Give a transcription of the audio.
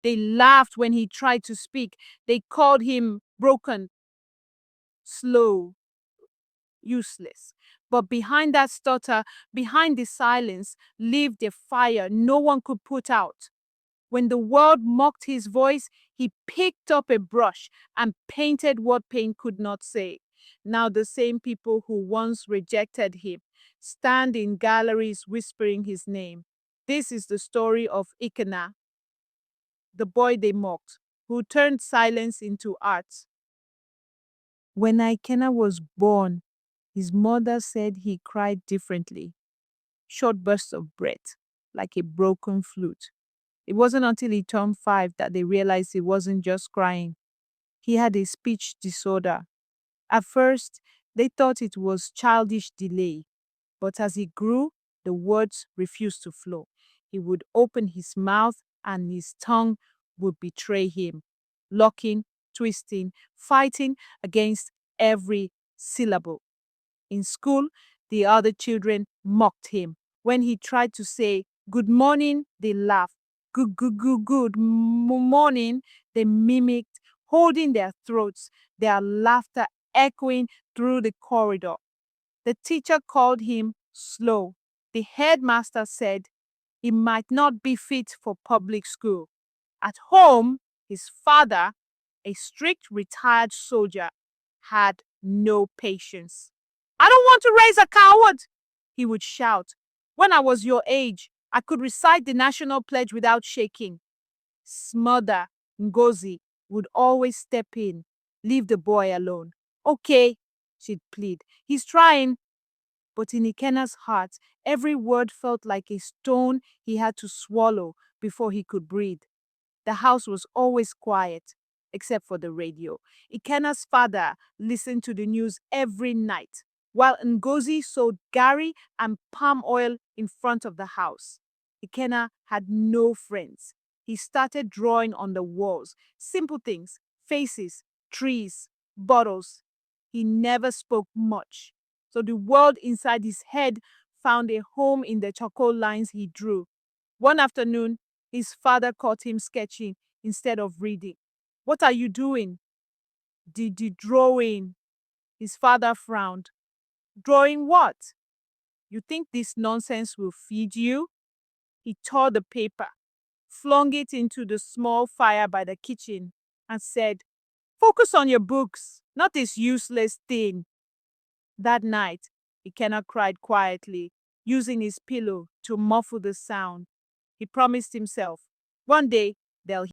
They laughed when he tried to speak. They called him broken, slow, useless. But behind that stutter, behind the silence, lived a fire no one could put out. When the world mocked his voice, he picked up a brush and painted what paint could not say. Now, the same people who once rejected him stand in galleries whispering his name. This is the story of Ikena, the boy they mocked, who turned silence into art. When Ikena was born, his mother said he cried differently, short bursts of breath, like a broken flute. It wasn't until he turned 5 that they realized he wasn't just crying. He had a speech disorder. At first, they thought it was childish delay, but as he grew, the words refused to flow. He would open his mouth and his tongue would betray him, locking, twisting, fighting against every syllable. In school, the other children mocked him. When he tried to say, "Good morning," they laughed. Good morning," they mimicked, holding their throats, their laughter echoing through the corridor. The teacher called him slow. The headmaster said he might not be fit for public school. At home, his father, a strict retired soldier, had no patience. "I don't want to raise a coward," he would shout. "When I was your age, I could recite the national pledge without shaking." His mother, Ngozi, would always step in. "Leave the boy alone." "Okay," she'd plead. "He's trying." But in Ikena's heart, every word felt like a stone he had to swallow before he could breathe. The house was always quiet, except for the radio. Ikena's father listened to the news every night, while Ngozi sold gari and palm oil in front of the house. Ikena had no friends. He started drawing on the walls, simple things, faces, trees, bottles. He never spoke much, so the world inside his head found a home in the charcoal lines he drew. One afternoon, his father caught him sketching instead of reading. "What are you doing?" The drawing." His father frowned. "Drawing what? You think this nonsense will feed you?" He tore the paper, flung it into the small fire by the kitchen, and said, "Focus on your books, not this useless thing." That night, Ikenna cried quietly, using his pillow to muffle the sound. He promised himself, one day they'll